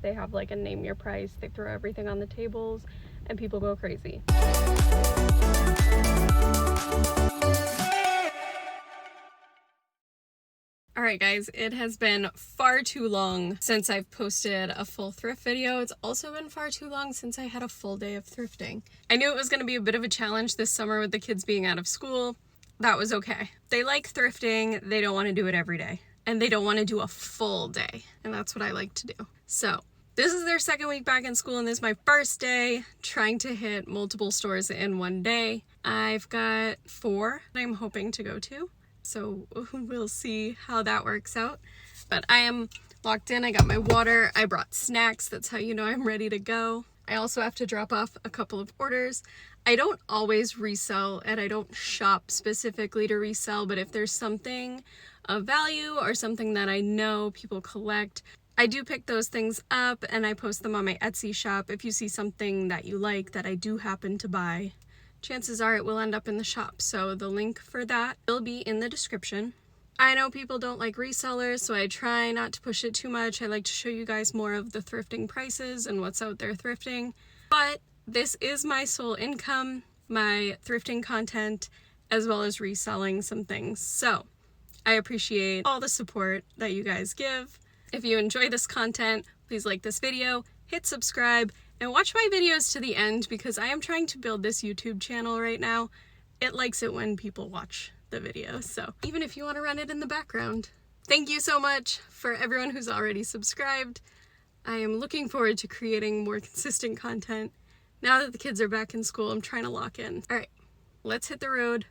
They have like a name your price. They throw everything on the tables and people go crazy. Alright guys, it has been far too long since I've posted a full thrift video. It's also been far too long since I had a full day of thrifting. I knew it was going to be a bit of a challenge this summer with the kids being out of school. That was okay. They like thrifting, they don't want to do it every day. And they don't want to do a full day. And that's what I like to do. So, this is their second week back in school and this is my first day trying to hit multiple stores in one day. I've got 4 that I'm hoping to go to. So we'll see how that works out. But I am locked in. I got my water. I brought snacks. That's how you know I'm ready to go. I also have to drop off a couple of orders. I don't always resell and I don't shop specifically to resell, but if there's something of value or something that I know people collect, I do pick those things up and I post them on my Etsy shop. If you see something that you like that I do happen to buy, chances are it will end up in the shop. So the link for that will be in the description. I know people don't like resellers, so I try not to push it too much. I like to show you guys more of the thrifting prices and what's out there thrifting. But this is my sole income, my thrifting content, as well as reselling some things. So I appreciate all the support that you guys give. If you enjoy this content, please like this video, hit subscribe, and watch my videos to the end because I am trying to build this YouTube channel right now. It likes it when people watch the video, so even if you want to run it in the background. Thank you so much for everyone who's already subscribed. I am looking forward to creating more consistent content. Now that the kids are back in school, I'm trying to lock in. All right, let's hit the road.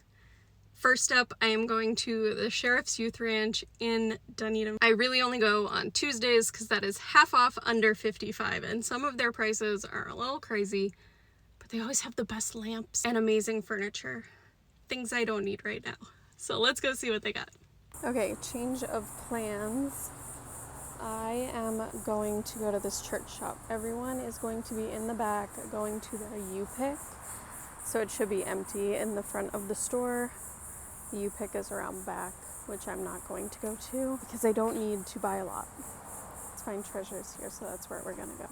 First up, I am going to the Sheriff's Youth Ranch in Dunedin. I really only go on Tuesdays because that is half off under 55, and some of their prices are a little crazy, but they always have the best lamps and amazing furniture. Things I don't need right now. So let's go see what they got. Okay, change of plans. I am going to go to this church shop. Everyone is going to be in the back going to their U-Pick, so it should be empty in the front of the store. The U-Pick is around back, which I'm not going to go to because I don't need to buy a lot. Let's find treasures here, so that's where we're gonna go.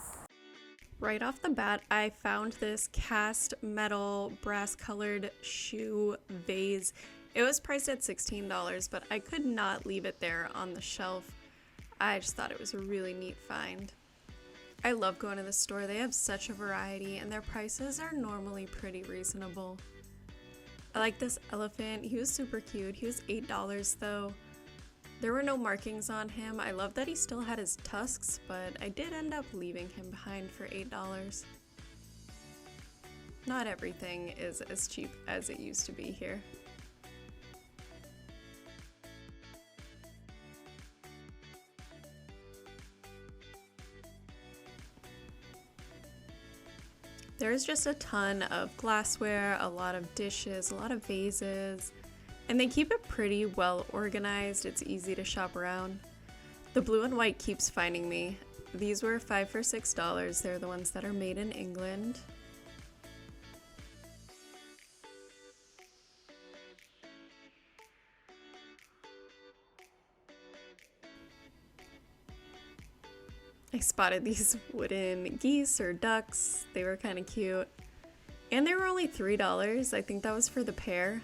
Right off the bat, I found this cast metal brass colored shoe vase. It was priced at $16, but I could not leave it there on the shelf. I just thought it was a really neat find. I love going to the store. They have such a variety and their prices are normally pretty reasonable. I like this elephant. He was super cute. He was $8 though. There were no markings on him. I love that he still had his tusks, but I did end up leaving him behind for $8. Not everything is as cheap as it used to be here. There's just a ton of glassware, a lot of dishes, a lot of vases, and they keep it pretty well organized. It's easy to shop around. The blue and white keeps finding me. These were 5 for $6. They're the ones that are made in England. I spotted these wooden geese or ducks. They were kind of cute. And they were only $3. I think that was for the pair.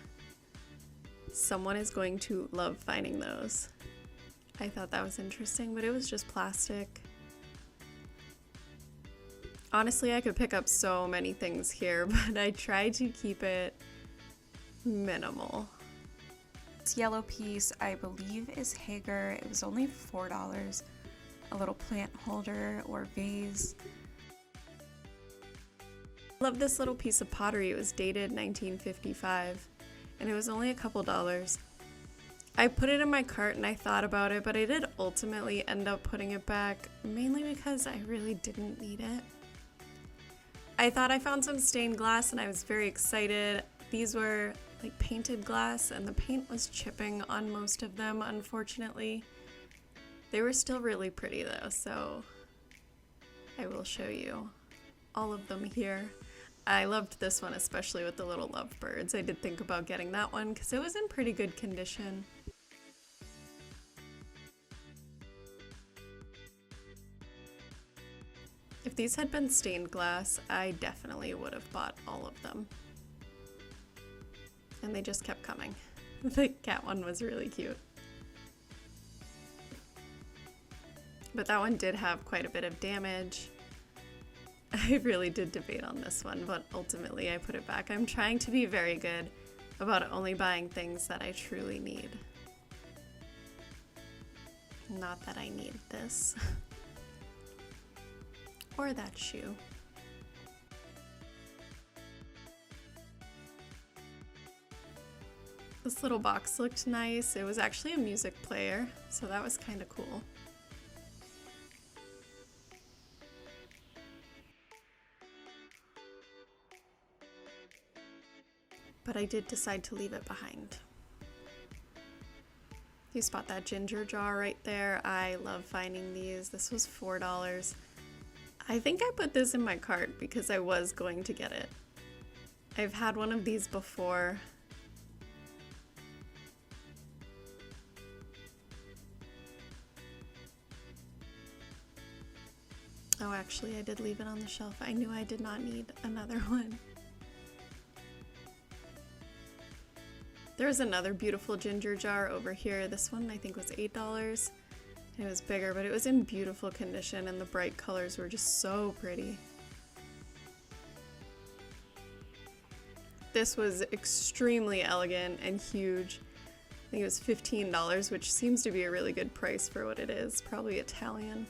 Someone is going to love finding those. I thought that was interesting, but it was just plastic. Honestly, I could pick up so many things here, but I tried to keep it minimal. This yellow piece, I believe, is Hager. It was only $4. A little plant holder or vase. I love this little piece of pottery. It was dated 1955 and it was only a couple dollars. I put it in my cart and I thought about it, but I did ultimately end up putting it back, mainly because I really didn't need it. I thought I found some stained glass and I was very excited. These were like painted glass and the paint was chipping on most of them, unfortunately. They were still really pretty though, so I will show you all of them here. I loved this one, especially with the little lovebirds. I did think about getting that one because it was in pretty good condition. If these had been stained glass, I definitely would have bought all of them. And they just kept coming. The cat one was really cute. But that one did have quite a bit of damage. I really did debate on this one, but ultimately I put it back. I'm trying to be very good about only buying things that I truly need. Not that I need this. Or that shoe. This little box looked nice. It was actually a music player, so that was kind of cool. But I did decide to leave it behind. You spot that ginger jar right there? I love finding these. This was $4. I think I put this in my cart because I was going to get it. I've had one of these before. Oh, actually, I did leave it on the shelf. I knew I did not need another one. There's another beautiful ginger jar over here. This one I think was $8. It was bigger, but it was in beautiful condition and the bright colors were just so pretty. This was extremely elegant and huge. I think it was $15, which seems to be a really good price for what it is. Probably Italian.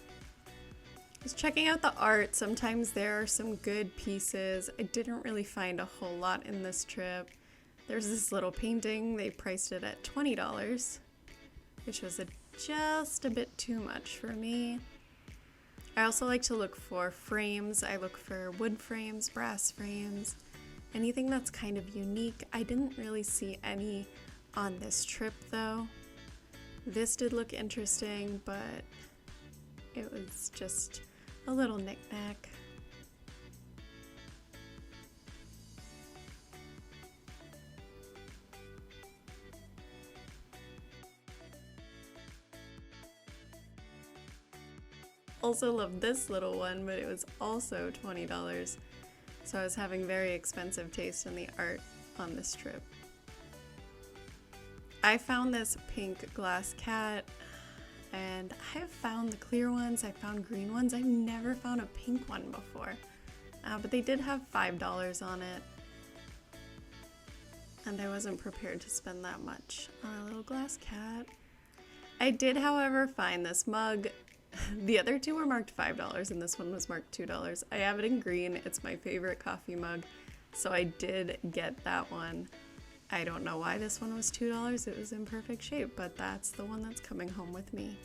I was checking out the art. Sometimes there are some good pieces. I didn't really find a whole lot in this trip. There's this little painting. They priced it at $20, which was just a bit too much for me. I also like to look for frames. I look for wood frames, brass frames, anything that's kind of unique. I didn't really see any on this trip though. This did look interesting, but it was just a little knick-knack. Also loved this little one, but it was also $20. So I was having very expensive taste in the art on this trip. I found this pink glass cat, and I have found the clear ones, I found green ones. I've never found a pink one before, but they did have $5 on it. And I wasn't prepared to spend that much on a little glass cat. I did, however, find this mug. The other two were marked $5 and this one was marked $2. I have it in green. It's my favorite coffee mug, so I did get that one. I don't know why this one was $2. It was in perfect shape, but that's the one that's coming home with me.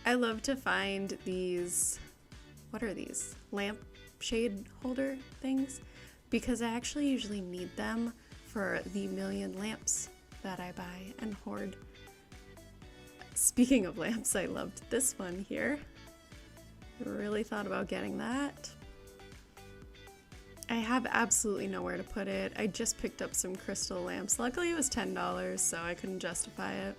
I love to find these, what are these? Lamp shade holder things, because I actually usually need them for the million lamps that I buy and hoard. Speaking of lamps, I loved this one here. I really thought about getting that. I have absolutely nowhere to put it. I just picked up some crystal lamps. Luckily it was $10, so I couldn't justify it.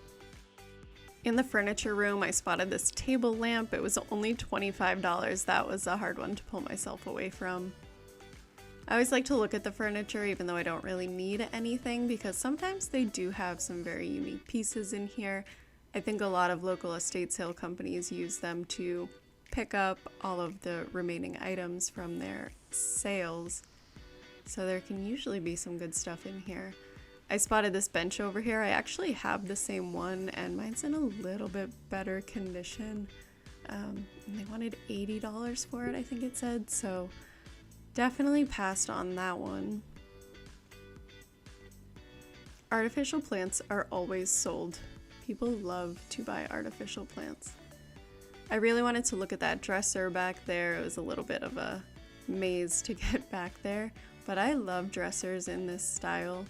In the furniture room, I spotted this table lamp. It was only $25. That was a hard one to pull myself away from. I always like to look at the furniture even though I don't really need anything, because sometimes they do have some very unique pieces in here. I think a lot of local estate sale companies use them to pick up all of the remaining items from their sales. So there can usually be some good stuff in here. I spotted this bench over here. I actually have the same one and mine's in a little bit better condition. And they wanted $80 for it, I think it said, so definitely passed on that one. Artificial plants are always sold. People love to buy artificial plants. I really wanted to look at that dresser back there. It was a little bit of a maze to get back there, but I love dressers in this style.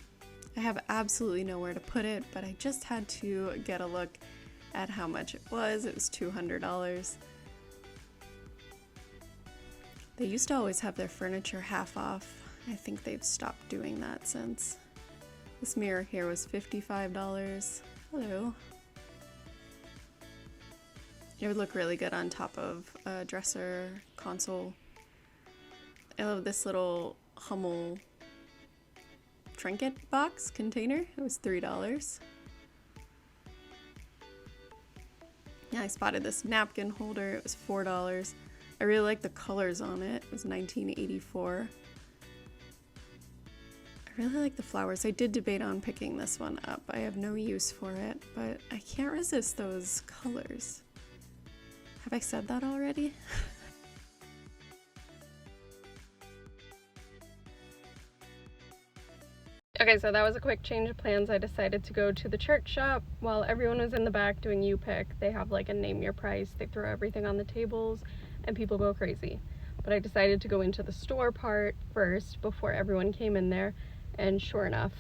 I have absolutely nowhere to put it, but I just had to get a look at how much it was. It was $200. They used to always have their furniture half off. I think they've stopped doing that since. This mirror here was $55. Hello. It would look really good on top of a dresser console. I love this little Hummel trinket box container. It was $3. Yeah, I spotted this napkin holder. It was $4. I really like the colors on it. It was $19.84. I really like the flowers. I did debate on picking this one up. I have no use for it, but I can't resist those colors. Have I said that already? Okay, so that was a quick change of plans. I decided to go to the church shop while everyone was in the back doing U-Pick. They have like a name your price. They throw everything on the tables and people go crazy. But I decided to go into the store part first before everyone came in there. And sure enough,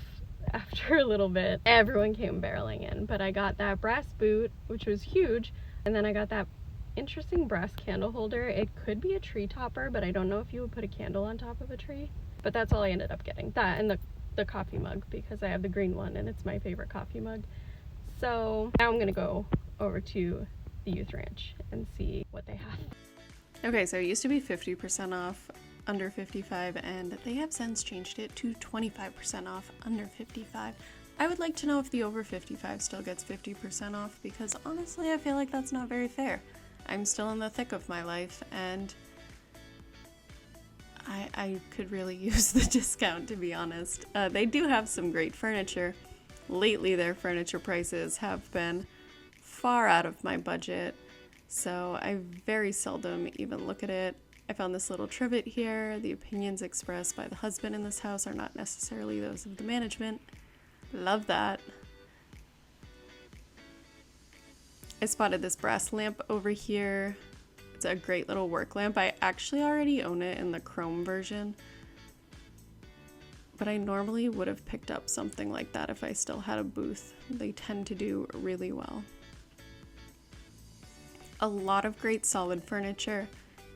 after a little bit, everyone came barreling in. But I got that brass boot, which was huge. And then I got that interesting brass candle holder. It could be a tree topper, but I don't know if you would put a candle on top of a tree. But that's all I ended up getting. That and the coffee mug, because I have the green one and it's my favorite coffee mug. So now I'm gonna go over to the youth ranch and see what they have. Okay, so it used to be 50% off under 55 and they have since changed it to 25% off under 55. I would like to know if the over 55 still gets 50% off, because honestly I feel like that's not very fair. I'm still in the thick of my life and I could really use the discount, to be honest. They do have some great furniture. Lately their furniture prices have been far out of my budget, so I very seldom even look at it. I found this little trivet here. The opinions expressed by the husband in this house are not necessarily those of the management. Love that. I spotted this brass lamp over here. It's a great little work lamp. I actually already own it in the chrome version, but I normally would have picked up something like that if I still had a booth. They tend to do really well. A lot of great solid furniture.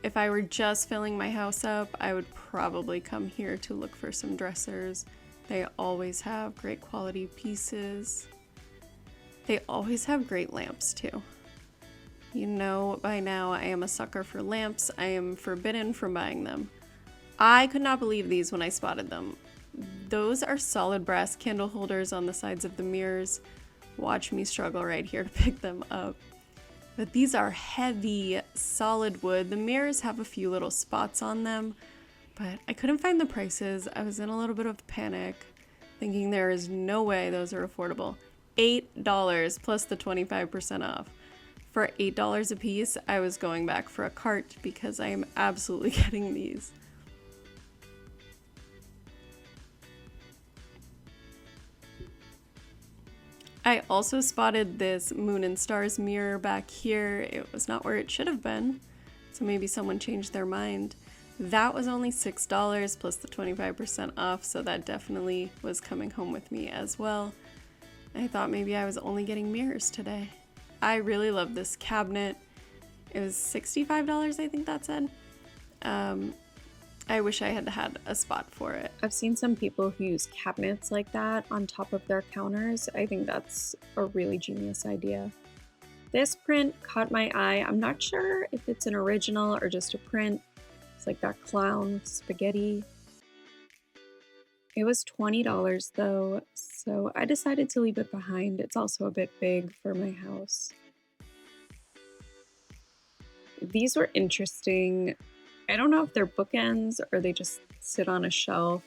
If I were just filling my house up, I would probably come here to look for some dressers. They always have great quality pieces. They always have great lamps too. You know by now I am a sucker for lamps. I am forbidden from buying them. I could not believe these when I spotted them. Those are solid brass candle holders on the sides of the mirrors. Watch me struggle right here to pick them up. But these are heavy, solid wood. The mirrors have a few little spots on them, but I couldn't find the prices. I was in a little bit of panic, thinking there is no way those are affordable. $8 plus the 25% off. For $8 a piece, I was going back for a cart because I am absolutely getting these. I also spotted this Moon and Stars mirror back here. It was not where it should have been, so maybe someone changed their mind. That was only $6 plus the 25% off, so that definitely was coming home with me as well. I thought maybe I was only getting mirrors today. I really love this cabinet. It was $65, I think that said. I wish I had had a spot for it. I've seen some people who use cabinets like that on top of their counters. I think that's a really genius idea. This print caught my eye. I'm not sure if it's an original or just a print. It's like that clown with spaghetti. It was $20 though, so I decided to leave it behind. It's also a bit big for my house. These were interesting. I don't know if they're bookends or they just sit on a shelf.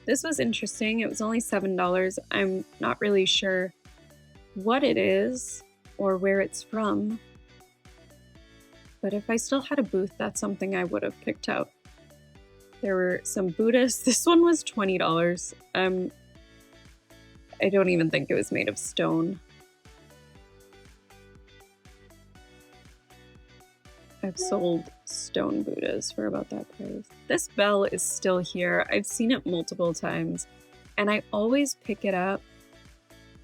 This was interesting. It was only $7. I'm not really sure what it is or where it's from, but if I still had a booth, that's something I would have picked out. There were some Buddhists. This one was $20. I don't even think it was made of stone. I've sold stone Buddhas for about that price. This bell is still here. I've seen it multiple times, and I always pick it up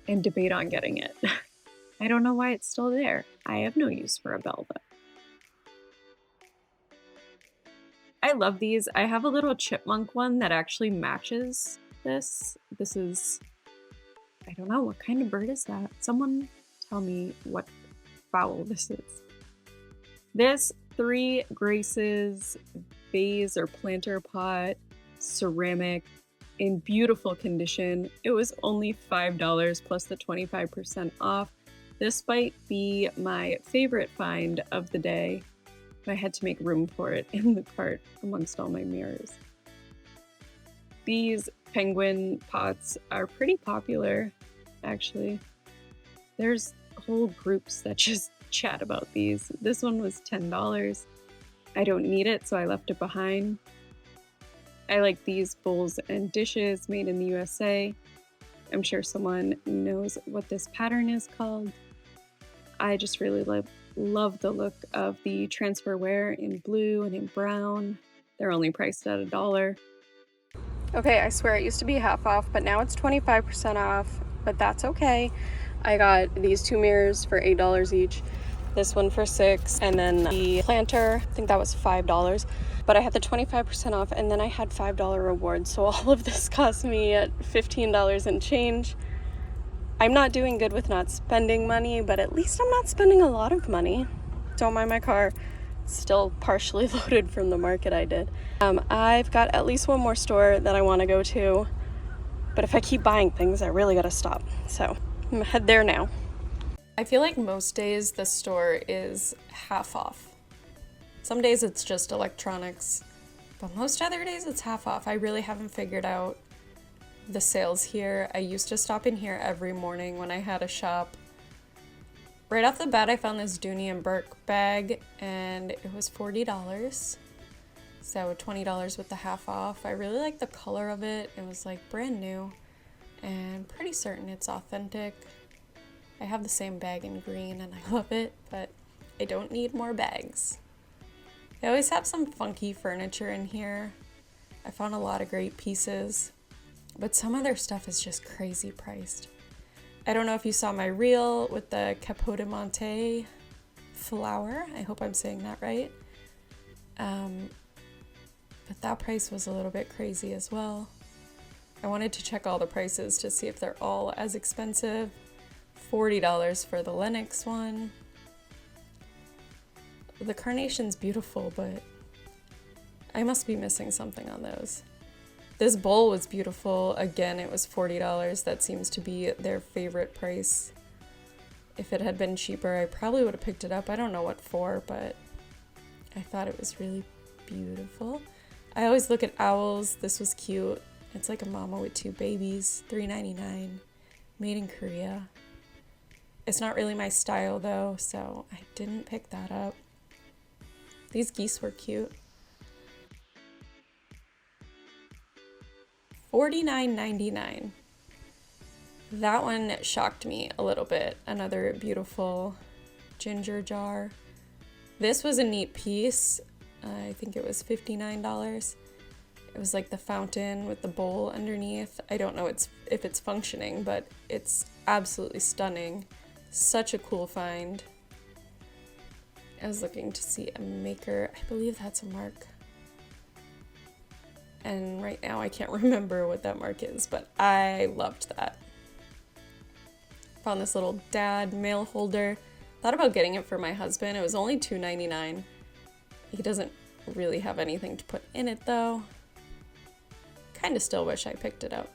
and debate on getting it. I don't know why it's still there. I have no use for a bell though. I love these. I have a little chipmunk one that actually matches this. This is, I don't know, what kind of bird is that? Someone tell me what fowl this is. This Three Graces vase or planter pot, ceramic, in beautiful condition. It was only $5 plus the 25% off. This might be my favorite find of the day. I had to make room for it in the cart amongst all my mirrors. These penguin pots are pretty popular, actually. There's whole groups that just chat about these. This one was $10. I don't need it, so I left it behind. I like these bowls and dishes made in the USA. I'm sure someone knows what this pattern is called. I just really love the look of the transferware in blue and in brown. They're only priced at $1. Okay, I swear it used to be half off, but now it's 25% off, but that's okay. I got these two mirrors for $8 each, this one for $6, and then the planter, I think that was $5, but I had the 25% off, and then I had $5 rewards, so all of this cost me at $15 and change. I'm not doing good with not spending money, but at least I'm not spending a lot of money. Don't mind my car. It's still partially loaded from the market I did. I've got at least one more store that I want to go to, but if I keep buying things, I really gotta stop. So I'm gonna head there now. I feel like most days the store is half off. Some days it's just electronics, but most other days it's half off. I really haven't figured out the sales here. I used to stop in here every morning when I had a shop. Right off the bat, I found this Dooney and Burke bag, and it was $40. So $20 with the half off. I really like the color of it. It was like brand new, and pretty certain it's authentic. I have the same bag in green, and I love it, but I don't need more bags. They always have some funky furniture in here. I found a lot of great pieces, but some of their stuff is just crazy priced. I don't know if you saw my reel with the Capo di Monte flower. I hope I'm saying that right. But that price was a little bit crazy as well. I wanted to check all the prices to see if they're all as expensive. $40 for the Lennox one. The carnation's beautiful, but I must be missing something on those. This bowl was beautiful. Again, it was $40. That seems to be their favorite price. If it had been cheaper, I probably would have picked it up. I don't know what for, but I thought it was really beautiful. I always look at owls. This was cute. It's like a mama with two babies. $3.99. Made in Korea. It's not really my style though, so I didn't pick that up. These geese were cute. $49.99. That one shocked me a little bit. Another beautiful ginger jar. This was a neat piece. I think it was $59. It was like the fountain with the bowl underneath. I don't know if it's functioning, but it's absolutely stunning. Such a cool find. I was looking to see a maker. I believe that's a mark. And right now I can't remember what that mark is, but I loved that. Found this little dad mail holder. Thought about getting it for my husband. It was only $2.99. He doesn't really have anything to put in it though. Kind of still wish I picked it up.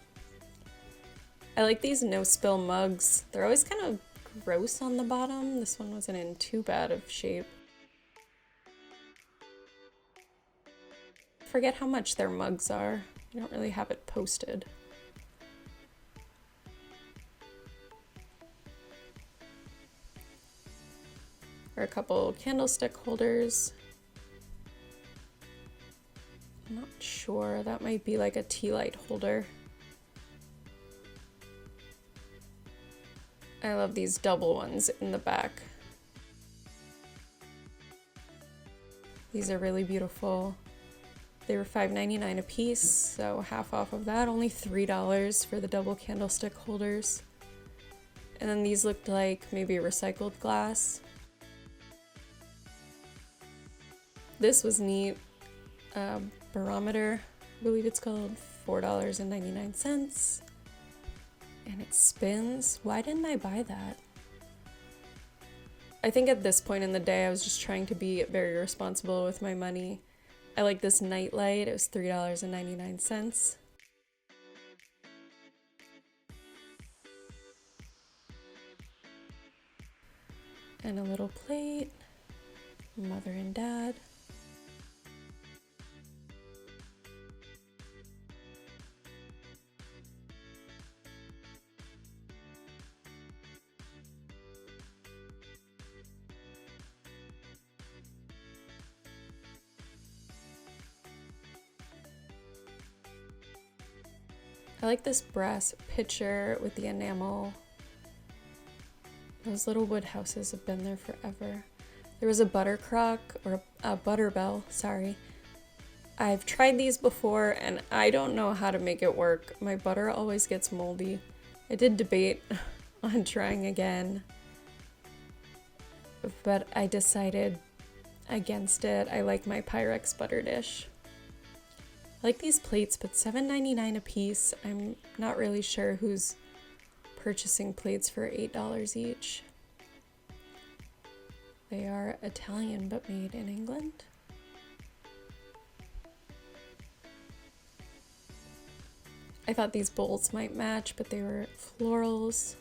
I like these no-spill mugs. They're always kind of gross on the bottom. This one wasn't in too bad of shape. Forget how much their mugs are. I don't really have it posted. Or a couple candlestick holders. I'm not sure. That might be like a tea light holder. I love these double ones in the back. These are really beautiful. They were $5.99 a piece, so half off of that, only $3 for the double candlestick holders. And then these looked like maybe recycled glass. This was neat. barometer, I believe it's called, $4.99. And it spins. Why didn't I buy that? I think at this point in the day, I was just trying to be very responsible with my money. I like this night light. It was $3.99. And a little plate. Mother and dad. I like this brass pitcher with the enamel. Those little wood houses have been there forever. There was a butter crock, or a butter bell, sorry. I've tried these before and I don't know how to make it work. My butter always gets moldy. I did debate on trying again, but I decided against it. I like my Pyrex butter dish. I like these plates, but $7.99 a piece. I'm not really sure who's purchasing plates for $8 each. They are Italian, but made in England. I thought these bowls might match, but they were florals.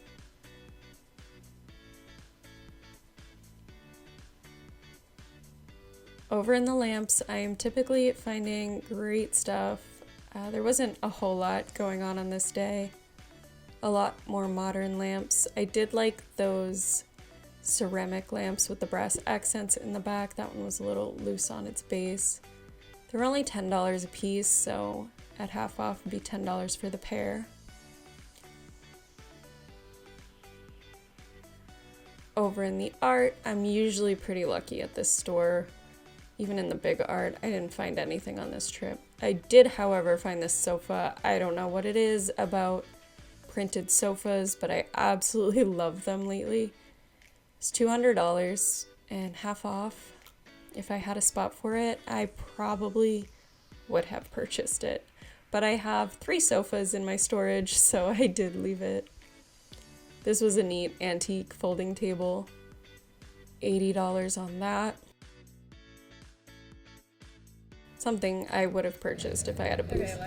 Over in the lamps, I am typically finding great stuff. There wasn't a whole lot going on this day. A lot more modern lamps. I did like those ceramic lamps with the brass accents in the back. That one was a little loose on its base. They were only $10 a piece, so at half off would be $10 for the pair. Over in the art, I'm usually pretty lucky at this store. Even in the big art, I didn't find anything on this trip. I did, however, find this sofa. I don't know what it is about printed sofas, but I absolutely love them lately. It's $200 and half off. If I had a spot for it, I probably would have purchased it. But I have 3 sofas in my storage, so I did leave it. This was a neat antique folding table. $80 on that. Something I would have purchased if I had a booth.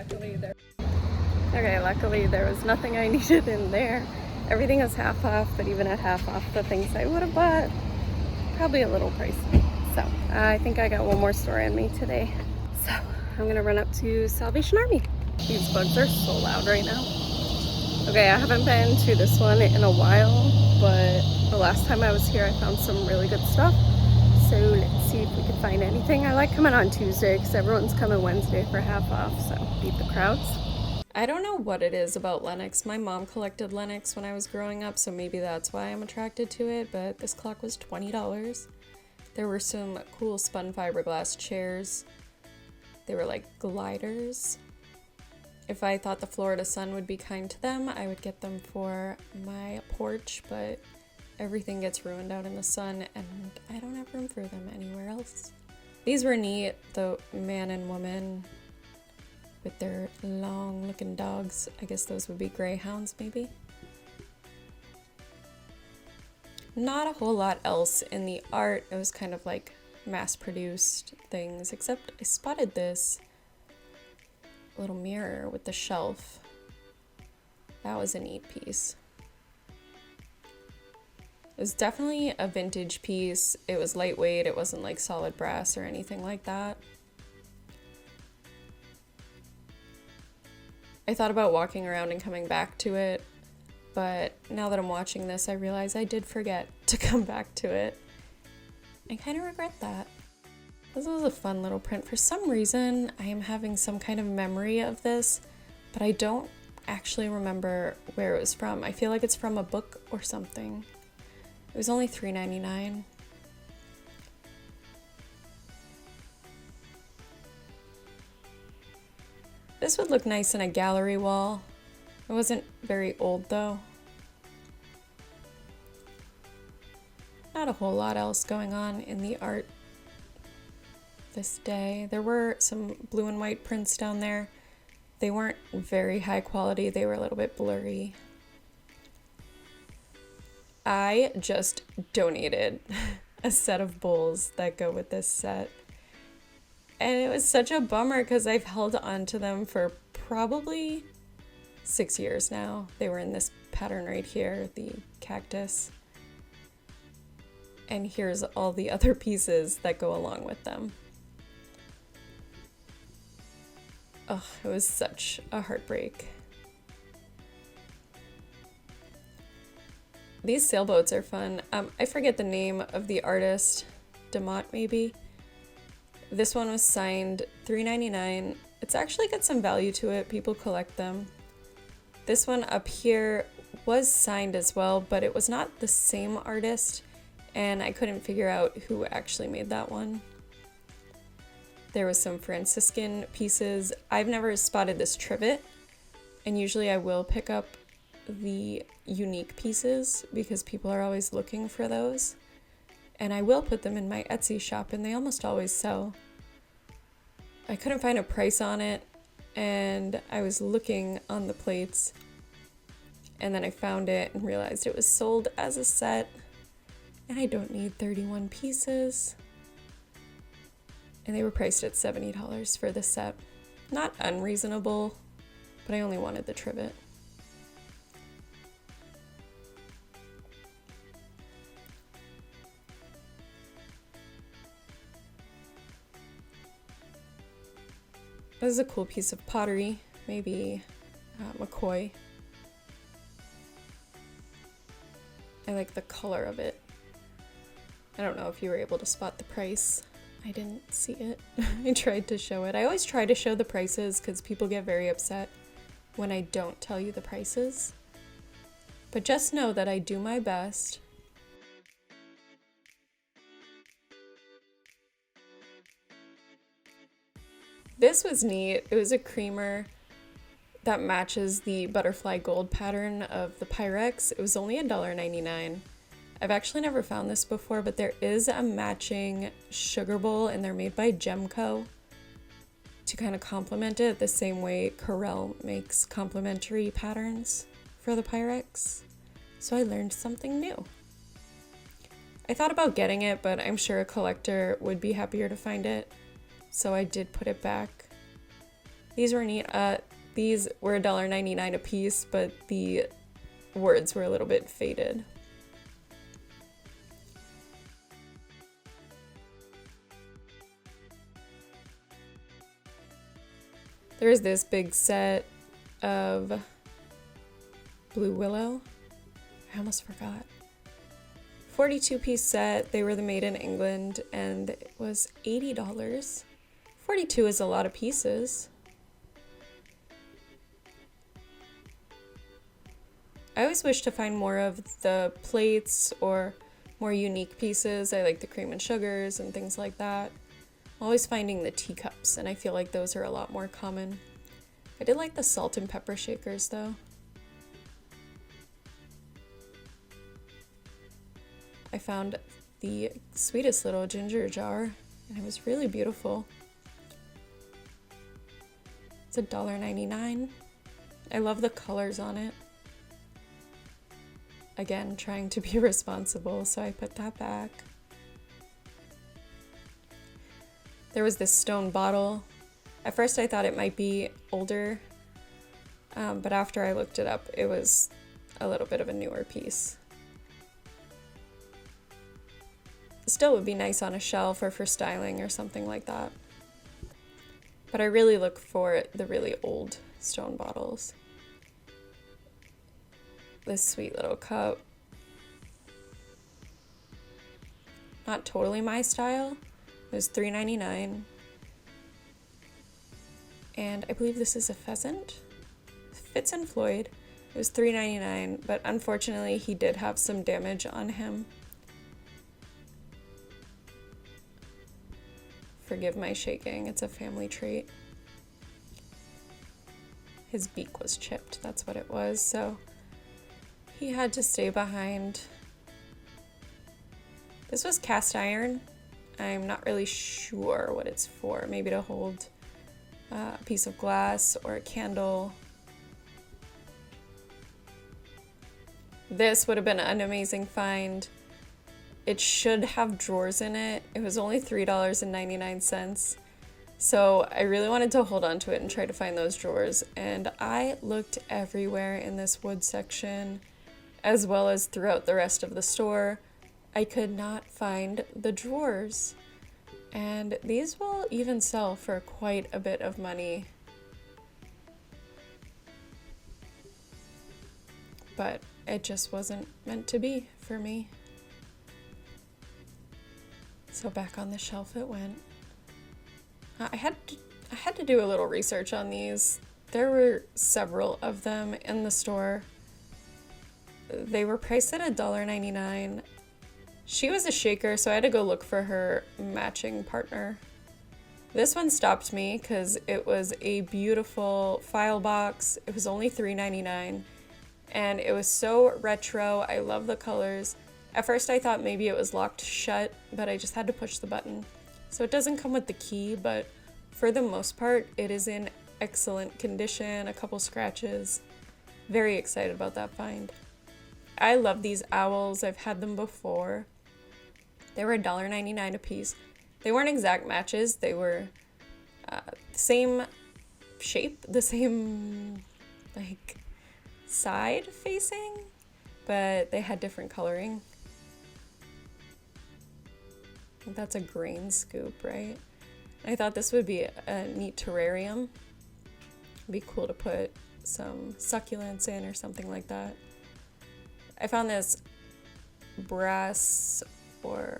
Luckily there was nothing I needed in there. Everything was half off, but even at half off, the things I would have bought, probably a little pricey. So I think I got one more store in me today. So I'm gonna run up to Salvation Army. These bugs are so loud right now. Okay, I haven't been to this one in a while, but the last time I was here, I found some really good stuff. So let's see if we can find anything. I like coming on Tuesday because everyone's coming Wednesday for half off, so beat the crowds. I don't know what it is about Lenox. My mom collected Lenox when I was growing up, so maybe that's why I'm attracted to it, but this clock was $20. There were some cool spun fiberglass chairs. They were like gliders. If I thought the Florida sun would be kind to them, I would get them for my porch, but everything gets ruined out in the sun and I don't have room for them anywhere else. These were neat, the man and woman with their long looking dogs. I guess those would be greyhounds maybe. Not a whole lot else in the art. It was kind of like mass-produced things, except I spotted this little mirror with the shelf. That was a neat piece. It was definitely a vintage piece. It was lightweight. It wasn't like solid brass or anything like that. I thought about walking around and coming back to it, but now that I'm watching this, I realize I did forget to come back to it. I kind of regret that. This was a fun little print. For some reason, I am having some kind of memory of this, but I don't actually remember where it was from. I feel like it's from a book or something. It was only $3.99. This would look nice in a gallery wall. It wasn't very old though. Not a whole lot else going on in the art. this day. There were some blue and white prints down there. They weren't very high quality. They were a little bit blurry. I just donated a set of bowls that go with this set. And it was such a bummer because I've held on to them for probably 6 years now. They were in this pattern right here, the cactus. And here's all the other pieces that go along with them. Oh, it was such a heartbreak. These sailboats are fun. I forget the name of the artist, DeMott maybe. This one was signed $3.99. It's actually got some value to it. People collect them. This one up here was signed as well, but it was not the same artist, and I couldn't figure out who actually made that one. There was some Franciscan pieces. I've never spotted this trivet, and usually I will pick up the unique pieces because people are always looking for those. And I will put them in my Etsy shop, and they almost always sell. I couldn't find a price on it, and I was looking on the plates, and then I found it and realized it was sold as a set, and I don't need 31 pieces. And they were priced at $70 for this set. Not unreasonable, but I only wanted the trivet. This is a cool piece of pottery, maybe McCoy. I like the color of it. I don't know if you were able to spot the price. I didn't see it. I tried to show it. I always try to show the prices because people get very upset when I don't tell you the prices. But just know that I do my best. This was neat. It was a creamer that matches the butterfly gold pattern of the Pyrex. It was only $1.99. I've actually never found this before, but there is a matching sugar bowl, and they're made by Gemco to kind of complement it the same way Corel makes complementary patterns for the Pyrex. So I learned something new. I thought about getting it, but I'm sure a collector would be happier to find it. So I did put it back. These were neat. These were $1.99 a piece, but the words were a little bit faded. There's this big set of Blue Willow. I almost forgot. 42-piece set. They were the made in England, and it was $80. 42 is a lot of pieces. I always wish to find more of the plates or more unique pieces. I like the cream and sugars and things like that. I'm always finding the teacups, and I feel like those are a lot more common. I did like the salt and pepper shakers though. I found the sweetest little ginger jar, and it was really beautiful. It's $1.99. I love the colors on it. Again, trying to be responsible, so I put that back. There was this stone bottle. At first I thought it might be older, but after I looked it up, it was a little bit of a newer piece. Still would be nice on a shelf or for styling or something like that. But I really look for the really old stone bottles. This sweet little cup. Not totally my style. It was $3.99. And I believe this is a pheasant. Fitz and Floyd. It was $3.99, but unfortunately he did have some damage on him. Forgive my shaking, it's a family trait. His beak was chipped, that's what it was, so he had to stay behind. This was cast iron. I'm not really sure what it's for. Maybe to hold a piece of glass or a candle. This would have been an amazing find. It should have drawers in it. It was only $3.99. So I really wanted to hold on to it and try to find those drawers. And I looked everywhere in this wood section, as well as throughout the rest of the store. I could not find the drawers. And these will even sell for quite a bit of money. But it just wasn't meant to be for me. So back on the shelf it went. I had to do a little research on these. There were several of them in the store. They were priced at $1.99. She was a shaker, so I had to go look for her matching partner. This one stopped me because it was a beautiful file box. It was only $3.99, and it was so retro. I love the colors. At first I thought maybe it was locked shut, but I just had to push the button. So it doesn't come with the key, but for the most part, it is in excellent condition, a couple scratches. Very excited about that find. I love these owls. I've had them before. They were $1.99 a piece. They weren't exact matches. They were the same shape, the same like side facing, but they had different coloring. I think that's a grain scoop, right? I thought this would be a neat terrarium. It'd be cool to put some succulents in or something like that. I found this brass, or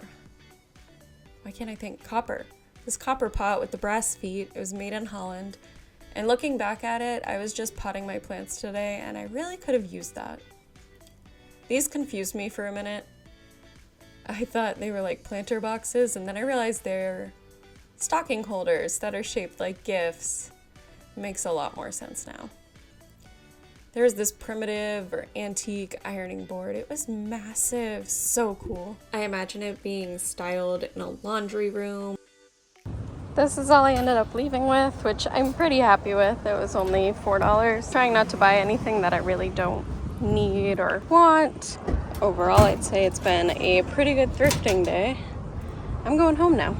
why can't I think? Copper. This copper pot with the brass feet. It was made in Holland. And looking back at it, I was just potting my plants today and I really could have used that. These confused me for a minute. I thought they were like planter boxes, and then I realized they're stocking holders that are shaped like gifts. Makes a lot more sense now. There's this primitive or antique ironing board. It was massive, so cool. I imagine it being styled in a laundry room. This is all I ended up leaving with, which I'm pretty happy with. It was only $4. Trying not to buy anything that I really don't need or want. Overall, I'd say it's been a pretty good thrifting day. I'm going home now.